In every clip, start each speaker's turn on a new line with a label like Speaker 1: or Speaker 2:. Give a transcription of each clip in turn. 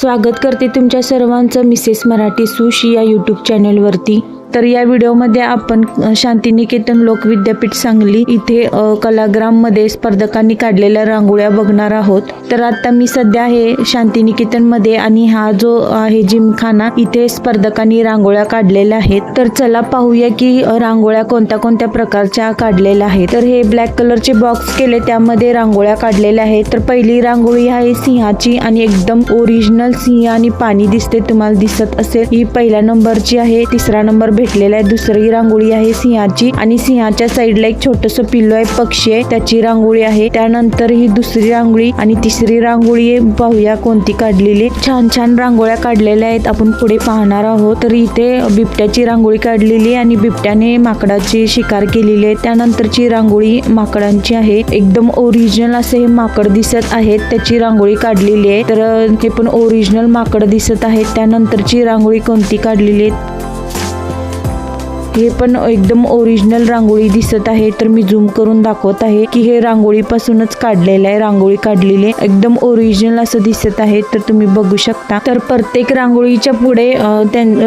Speaker 1: स्वागत करते तुमच्या सर्वांचं मिसेस मराठी सुशी या यूट्यूब चॅनलवरती। तर या व्हिडिओमध्ये आपण शांतिनिकेतन लोकविद्यापीठ सांगली इथे कलाग्राममध्ये स्पर्धकांनी काढलेल्या रांगोळ्या बघणार आहोत। तर आता मी सध्या आहे शांतिनिकेतनमध्ये आणि हा जो आहे जिमखाना, इथे स्पर्धकांनी रांगोळ्या काढलेल्या आहेत। तर चला पाहूया की रांगोळ्या कोणत्या कोणत्या प्रकारच्या काढलेल्या आहेत। तर हे ब्लॅक कलरचे बॉक्स केले, त्यामध्ये रांगोळ्या काढलेल्या आहेत। तर पहिली रांगोळी आहे सिंहाची आणि एकदम ओरिजिनल सिंह आणि पाणी दिसते, तुम्हाला दिसत असेल। ही पहिल्या नंबरची आहे। तिसरा नंबर भेटलेला आहे। दुसरी रांगोळी आहे सिंहाची आणि सिंहाच्या साईडला एक छोटस पिल्लू आहे, पक्षी आहे, त्याची रांगोळी आहे। त्यानंतर ही दुसरी रांगोळी आणि तिसरी रांगोळी आहे। पाहूया कोणती काढलेली। छान छान रांगोळ्या काढलेल्या आहेत, आपण पुढे पाहणार आहोत। तर इथे बिबट्याची रांगोळी काढलेली आणि बिबट्याने माकडाची शिकार केलेली आहे। त्यानंतरची रांगोळी माकडांची आहे, एकदम ओरिजिनल असे हे माकड दिसत आहेत, त्याची रांगोळी काढलेली आहे। तर हे पण ओरिजिनल माकड दिसत आहेत। त्यानंतरची रांगोळी कोणती काढलेली आहे, हे पण एकदम ओरिजिनल रांगोळी दिसत आहे। तर मी झूम करून दाखवत आहे की हे रांगोळीपासूनच काढलेलं आहे, रांगोळी काढलेली आहे, एकदम ओरिजिनल असं दिसत आहे। तर तुम्ही बघू शकता। तर प्रत्येक रांगोळीच्या पुढे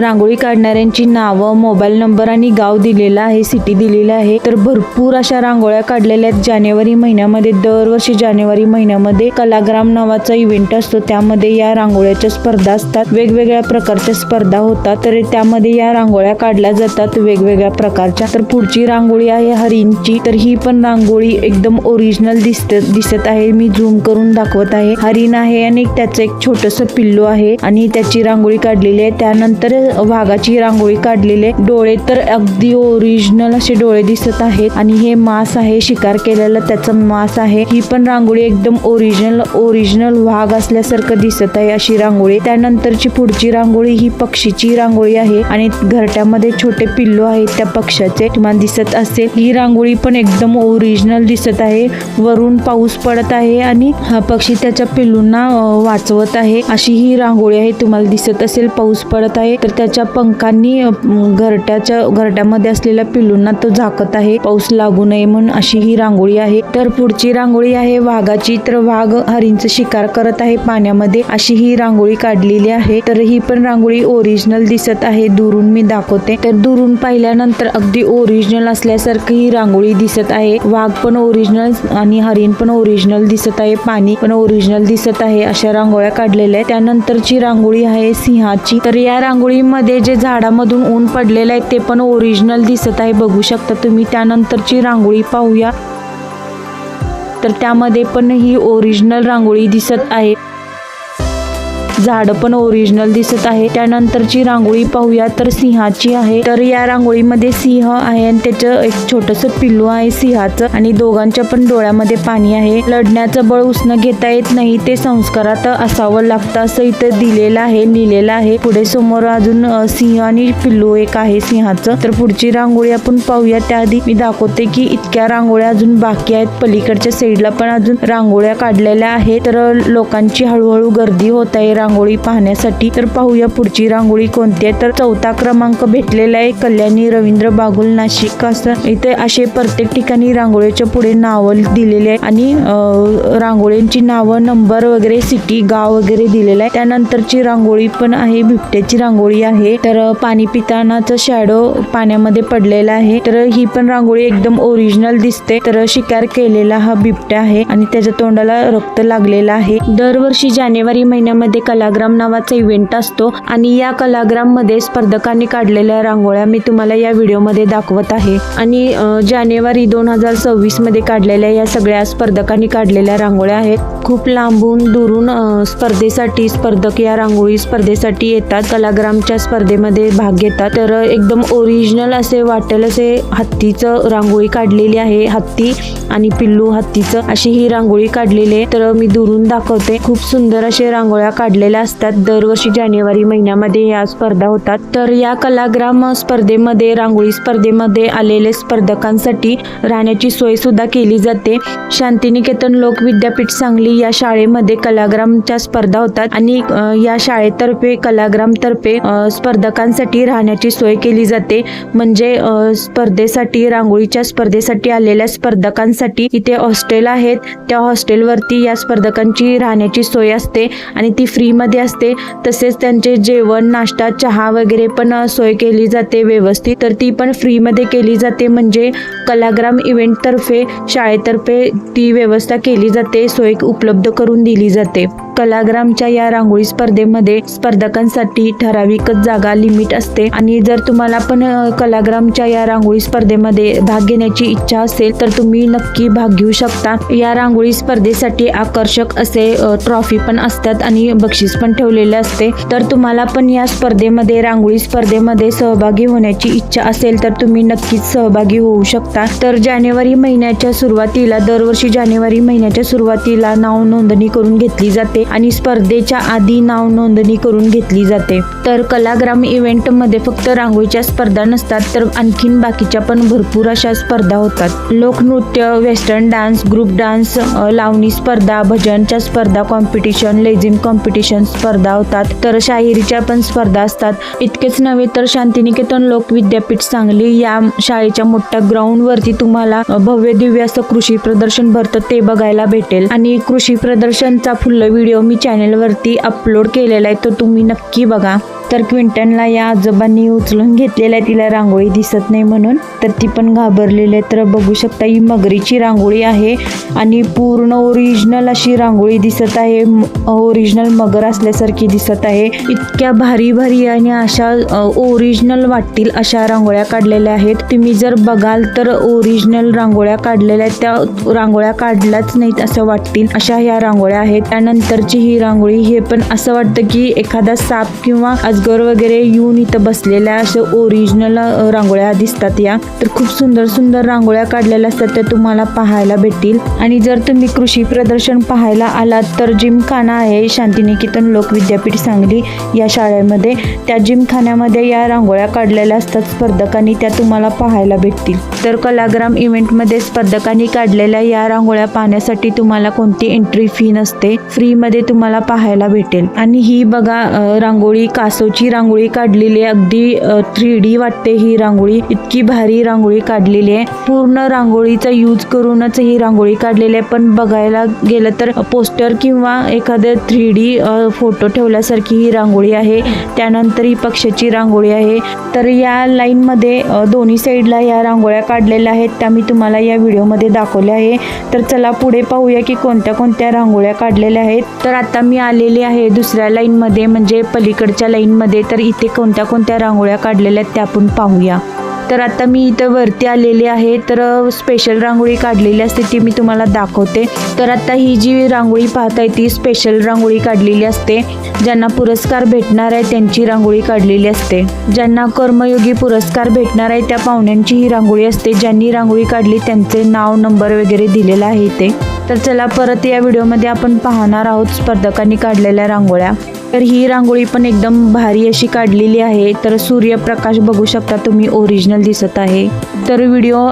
Speaker 1: रांगोळी काढणाऱ्यांची नावं, मोबाईल नंबर आणि गाव दिलेला आहे, सिटी दिलेला आहे। तर भरपूर अशा रांगोळ्या काढलेल्या आहेत। जानेवारी महिन्यामध्ये, दरवर्षी जानेवारी महिन्यामध्ये कलाग्राम नावाचा इव्हेंट असतो, त्यामध्ये या रांगोळ्याच्या स्पर्धा असतात, वेगवेगळ्या प्रकारच्या स्पर्धा होतात। तर त्यामध्ये या रांगोळ्या काढल्या जातात वेगवेगळ्या प्रकारच्या। तर पुढची रांगोळी आहे हरिणची। तर ही पण रांगोळी एकदम ओरिजिनल दिसत आहे, मी झूम करून दाखवत आहे। हरिण आहे आणि त्याचं एक छोटस पिल्लू आहे आणि त्याची रांगोळी काढलेली आहे। त्यानंतर वाघाची रांगोळी काढलेली आहे। डोळे तर अगदी ओरिजिनल असे डोळे दिसत आहेत आणि हे मांस आहे, शिकार केलेलं त्याचं मांस आहे। ही पण रांगोळी एकदम ओरिजिनल वाघ असल्यासारखं दिसत आहे, अशी रांगोळी। त्यानंतरची पुढची रांगोळी ही पक्षीची रांगोळी आहे आणि घरट्यामध्ये छोटे पिल्लू आहे त्या पक्षाचे, तुम्हाला दिसत असेल। ही रांगोळी पण एकदम ओरिजिनल दिसत आहे। वरून पाऊस पडत आहे आणि हा पक्षी त्याच्या पिल्लूंना वाचवत आहे, अशी ही रांगोळी आहे, तुम्हाला दिसत असेल। पाऊस पडत आहे तर त्याच्या पंखांनी घरट्यामध्ये असलेल्या पिल्लूंना तो झाकत आहे, पाऊस लागू नये म्हणून, अशी ही रांगोळी आहे। तर पुढची रांगोळी आहे वाघाची। तर वाघ हरिणचा शिकार करत आहे पाण्यामध्ये, अशी ही रांगोळी काढलेली आहे। तर ही पण रांगोळी ओरिजिनल दिसत आहे, दुरून मी दाखवते। तर दुरून पाहिल्यानंतर अगदी ओरिजिनल असल्यासारखी ही रांगोळी दिसत आहे। वाघ पण ओरिजिनल आणि हरिण पण ओरिजिनल दिसत आहे, पाणी पण ओरिजिनल दिसत आहे, अशा रांगोळ्या काढलेल्या आहेत। त्यानंतरची रांगोळी आहे सिंहाची। तर या रांगोळीमध्ये जे झाडामधून ऊन पडलेलं आहे ते पण ओरिजिनल दिसत आहे, बघू शकता तुम्ही। त्यानंतरची रांगोळी पाहूया, तर त्यामध्ये पण ही ओरिजिनल रांगोळी दिसत आहे, झाड पण ओरिजिनल दिसत आहे। त्यानंतरची रांगोळी पाहूया, तर सिंहाची आहे। तर या रांगोळीमध्ये सिंह आहे आणि त्याचं एक छोटस पिल्लू आहे सिंहाचं आणि दोघांच्या पण डोळ्यामध्ये पाणी आहे। लढण्याचं बळ उसनं घेता येत नाही, ते संस्कारात असावं लागतं, असं इथं दिलेलं आहे, लिहिलेलं आहे। पुढे समोर अजून सिंह आणि पिल्लू एक आहे सिंहाचं। तर पुढची रांगोळी आपण पाहूया, त्याआधी मी दाखवते की इतक्या रांगोळ्या अजून बाकी आहेत। पलीकडच्या साईडला पण अजून रांगोळ्या काढलेल्या आहेत। तर लोकांची हळूहळू गर्दी होत आहे रांगोळी पाहण्यासाठी। तर पाहूया पुढची रांगोळी कोणती आहे। तर 4था क्रमांक भेटलेला आहे, कल्याणी रवींद्र बागुल नाशिक, असं इथे असे प्रत्येक ठिकाणी रांगोळीच्या पुढे नावं दिलेले आहे आणि रांगोळींची नावं, नंबर वगैरे, सिटी, गाव वगैरे दिलेलं आहे। त्यानंतरची रांगोळी पण आहे बिबट्याची रांगोळी आहे। तर पाणी पितानाचा शॅडो पाण्यामध्ये पडलेला आहे। तर ही पण रांगोळी एकदम ओरिजिनल दिसते। तर शिकार केलेला हा बिबट्या आहे आणि त्याच्या तोंडाला रक्त लागलेला आहे। दरवर्षी जानेवारी महिन्यामध्ये कलाग्राम नावाचा इव्हेंट असतो आणि या कलाग्राम मध्ये स्पर्धकांनी काढलेल्या रांगोळ्या मी तुम्हाला या व्हिडिओमध्ये दाखवत आहे आणि जानेवारी 2026 मध्ये काढलेल्या या सगळ्या स्पर्धकांनी काढलेल्या रांगोळ्या आहेत। खूप लांबून दुरून स्पर्धेसाठी स्पर्धक या रांगोळी स्पर्धेसाठी येतात, कलाग्रामच्या स्पर्धेमध्ये भाग घेतात। तर एकदम ओरिजिनल असे वाटेल असे हत्तीचं रांगोळी काढलेली आहे, हत्ती आणि पिल्लू हत्तीचं, अशी ही रांगोळी काढलेली आहे। तर मी दुरून दाखवते, खूप सुंदर असे रांगोळ्या काढलेल्या असतात। दरवर्षी जानेवारी महिन्यामध्ये या स्पर्धा होतात। तर या कलाग्राम स्पर्धेमध्ये, रांगोळी स्पर्धेमध्ये आलेले स्पर्धकांसाठी राहण्याची सोय सुद्धा केली जाते। शांतिनिकेतन लोकविद्यापीठ सांगली या शाळेमध्ये कलाग्रामच्या स्पर्धा होतात आणि या शाळेतर्फे कलाग्रामतर्फे स्पर्धकांसाठी राहण्याची सोय केली जाते। म्हणजे स्पर्धेसाठी, रांगोळीच्या स्पर्धेसाठी आलेल्या स्पर्धकांसाठी इथे हॉस्टेल आहेत, त्या हॉस्टेलवरती या स्पर्धकांची राहण्याची सोय असते आणि ती फ्री फ्रीमध्ये असते. तसेच त्यांचे जेवण, नाश्ता, चहा वगैरे पण सोय केली जाते व्यवस्थित, तर ती पण फ्रीमध्ये केली जाते. म्हणजे कलाग्राम इव्हेंटतर्फे शाळेतर्फे ती व्यवस्था केली जाते, सोय उपलब्ध करून दिली जाते. कलाग्रामच्या या रांगोळी स्पर्धेमध्ये स्पर्धकांसाठी ठराविकच जागा लिमिट असते आणि जर तुम्हाला पण कलाग्रामच्या या रांगोळी स्पर्धेमध्ये भाग घेण्याची इच्छा असेल तर तुम्ही नक्की भाग घेऊ शकता. या रांगोळी स्पर्धेसाठी आकर्षक असे ट्रॉफी पण असतात आणि बक्षीस पण ठेवलेले असते. तर तुम्हाला पण या स्पर्धेमध्ये, रांगोळी स्पर्धेमध्ये सहभागी होण्याची इच्छा असेल तर तुम्ही नक्कीच सहभागी होऊ शकता. तर जानेवारी महिन्याच्या सुरुवातीला, दरवर्षी जानेवारी महिन्याच्या सुरुवातीला नाव नोंदणी करून घेतली जाते आणि स्पर्धेच्या आधी नाव नोंदणी करून घेतली जाते. तर कलाग्राम इव्हेंटमध्ये फक्त रांगोळीच्या स्पर्धा नसतात, तर आणखीन बाकीच्या पण भरपूर अशा स्पर्धा होतात. लोकनृत्य, वेस्टर्न डान्स, ग्रुप डान्स, लावणी स्पर्धा, भजनच्या स्पर्धा, कॉम्पिटिशन, लेझिम कॉम्पिटिशन स्पर्धा होतात. तर शाहिरीच्या पण स्पर्धा असतात. इतकेच नव्हे तर शांतिनिकेतन लोक विद्यापीठ सांगली या शाळेच्या मोठ्या ग्राउंड वरती तुम्हाला भव्य दिव्य असं कृषी प्रदर्शन भरतं ते बघायला भेटेल. आणि कृषी प्रदर्शनचा फुल व्हिडिओ मी चॅनलवरती अपलोड केलेला आहे, तो तुम्ही नक्की बघा. तर क्विंटनला या आजोबांनी उचलून घेतलेला आहे, तिला रांगोळी दिसत नाही म्हणून, तर ती पण घाबरलेली आहे. तर बघू शकता ही मगरीची रांगोळी आहे आणि पूर्ण ओरिजिनल अशी रांगोळी दिसत आहे, ओरिजिनल मगर असल्यासारखी दिसत आहे. इतक्या भारी भारी आणि अशा ओरिजिनल वाटतील अशा रांगोळ्या काढलेल्या आहेत. तुम्ही जर बघाल तर ओरिजिनल रांगोळ्या काढलेल्या आहेत, त्या रांगोळ्या काढल्याच नाहीत असं वाटतील अशा ह्या रांगोळ्या आहेत. त्यानंतरची ही रांगोळी, हे पण असं वाटतं की एखादा साप किंवा अजगर वगैरे येऊन इथं बसलेल्या अशा ओरिजिनल रांगोळ्या दिसतात या. तर खूप सुंदर सुंदर रांगोळ्या काढलेल्या असतात, त्या तुम्हाला पाहायला भेटतील. आणि जर तुम्ही कृषी प्रदर्शन पाहायला आलात तर जिमखाना आहे शांतिनिकेतन लोक विद्यापीठ सांगली या शाळेमध्ये, त्या जिमखान्यामध्ये या रांगोळ्या काढलेल्या असतात स्पर्धकांनी, त्या तुम्हाला पाहायला भेटतील. तर कलाग्राम इव्हेंटमध्ये स्पर्धकांनी काढलेल्या या रांगोळ्या पाहण्यासाठी तुम्हाला कोणती एंट्री फी नसते, फ्रीमध्ये तुम्हाला पाहायला भेटेल. आणि ही बघा रांगोळी, कासवची रांगोळी काढलेली आहे, अगदी 3D वाटते ही रांगोळी, इतकी भारी रांगोळी काढलेली आहे. पूर्ण रांगोळीचा यूज करूनच ही रांगोळी काढलेली आहे, पण बघायला गेलं तर पोस्टर किंवा एखादं 3D फोटो ठेवल्यासारखी ही रांगोळी आहे. त्यानंतर ही पक्षाची रांगोळी आहे. तर या लाईनमध्ये दोन्ही साईडला या रांगोळ्या काढलेल्या आहेत, त्या मी तुम्हाला या व्हिडिओमध्ये दाखवल्या आहे. तर चला पुढे पाहूया की कोणत्या कोणत्या रांगोळ्या काढलेल्या आहेत. तर आता मी आलेली आहे दुसऱ्या लाईनमध्ये, म्हणजे पलीकडच्या लाईनमध्ये. तर इथे कोणत्या कोणत्या रांगोळ्या काढलेल्या आहेत त्या आपण पाहूया. तर आता मी इथं वरती आलेली आहे, तर स्पेशल रांगोळी काढलेली असते ती मी तुम्हाला दाखवते. तर आता ही जी रांगोळी पाहताय ती स्पेशल रांगोळी काढलेली असते. ज्यांना पुरस्कार भेटणार आहे त्यांची रांगोळी काढलेली असते. ज्यांना कर्मयोगी पुरस्कार भेटणार आहे त्या पाहुण्यांची ही रांगोळी असते. ज्यांनी रांगोळी काढली त्यांचे नाव, नंबर वगैरे दिलेला आहे इथे. तर चला परत या व्हिडिओमध्ये आपण पाहणार आहोत स्पर्धकांनी काढलेल्या रांगोळ्या. तर ही रांगोळी पण एकदम भारी अशी काढलेली आहे. तर सूर्यप्रकाश बघू शकता तुम्ही, ओरिजिनल दिसत आहे. तर व्हिडिओ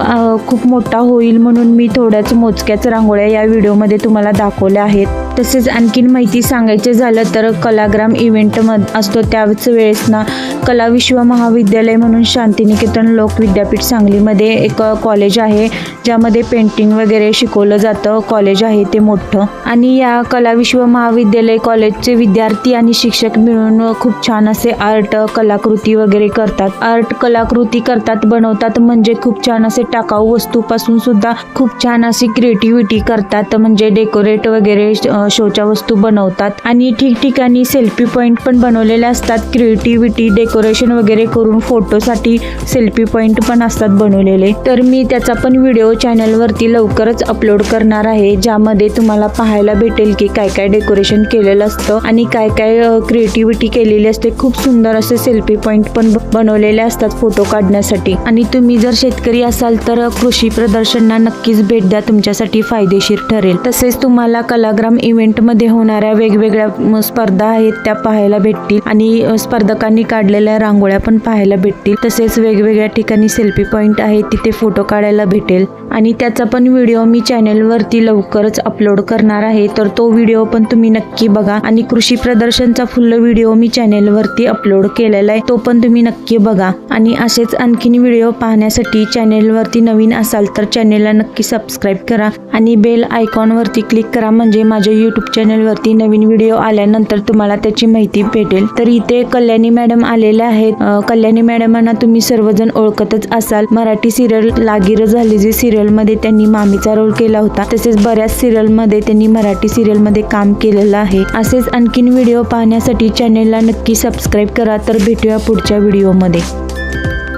Speaker 1: खूप मोठा होईल म्हणून मी थोड्याच मोजक्याच रांगोळ्या या व्हिडिओमध्ये तुम्हाला दाखवल्या आहेत. तसेच आणखीन माहिती सांगायचं झालं तर कलाग्राम इव्हेंट असतो त्याच वेळेस ना कला विश्व महाविद्यालय म्हणून शांतिनिकेतन लोक विद्यापीठ सांगलीमध्ये एक कॉलेज आहे, ज्यामध्ये पेंटिंग वगैरे शिकवलं जातं. कॉलेज आहे ते मोठं. आणि या कला विश्व महाविद्यालय कॉलेजचे विद्यार्थी आणि शिक्षक मिळून खूप छान असे आर्ट, कलाकृती वगैरे करतात. आर्ट कलाकृती करतात, बनवतात. म्हणजे खूप छान असे टाकाऊ वस्तूपासून सुद्धा खूप छान अशी क्रिएटिव्हिटी करतात. म्हणजे डेकोरेट वगैरे शोच्या वस्तू बनवतात. आणि ठिकठिकाणी सेल्फी पॉइंट पण बनवलेले असतात. क्रिएटिव्हिटी, डेकोरेशन वगैरे करून फोटोसाठी सेल्फी पॉइंट पण असतात बनवलेले. तर मी त्याचा पण व्हिडिओ चॅनलवरती लवकरच अपलोड करणार आहे, ज्यामध्ये तुम्हाला पाहायला भेटेल की काय काय डेकोरेशन केलेलं असतं आणि काय काय क्रिएटिव्हिटी केलेली असते. खूप सुंदर असे सेल्फी पॉइंट पण बनवलेले असतात फोटो काढण्यासाठी. आणि तुम्ही जर शेतकरी असाल तर कृषी प्रदर्शनांना नक्कीच भेट द्या, तुमच्यासाठी फायदेशीर ठरेल. तसेच तुम्हाला कलाग्राम इव्हेंटमध्ये होणाऱ्या वेगवेगळ्या स्पर्धा आहेत त्या पाहायला भेटतील आणि स्पर्धकांनी काढलेल्या रांगोळ्या पण पाहायला भेटतील. तसेच वेगवेगळ्या ठिकाणी सेल्फी पॉइंट आहेत, तिथे फोटो काढायला भेटेल. आणि त्याचा पण व्हिडिओ मी चॅनलवरती लवकरच अपलोड करणार आहे, तर तो व्हिडिओ पण तुम्ही नक्की बघा. आणि कृषी प्रदर्शनचा फुल व्हिडिओ मी चॅनलवरती अपलोड केलेला आहे, तो पण तुम्ही नक्की बघा. आणि असेच आणखीन व्हिडिओ पाहण्यासाठी चॅनलवरती नवीन असाल तर चॅनलला नक्की सबस्क्राईब करा आणि बेल आयकॉनवरती क्लिक करा, म्हणजे माझे यूट्यूब चॅनलवरती नवीन व्हिडिओ आल्यानंतर तुम्हाला त्याची माहिती भेटेल. तर इथे कल्याणी मॅडम आलेल्या आहेत. कल्याणी मॅडमांना तुम्ही सर्वजण ओळखतच असाल. मराठी सिरियल लागीर झाली जी सिरियल मध्ये त्यांनी मामीचा रोल केला होता. तसेच बऱ्याच सिरियल मध्ये त्यांनी मराठी सिरियल मध्ये काम केलेलं आहे. असेच आणखीन व्हिडिओ पाहण्यासाठी चॅनेलला नक्की सबस्क्राईब करा. तर भेटूया पुढच्या व्हिडिओमध्ये.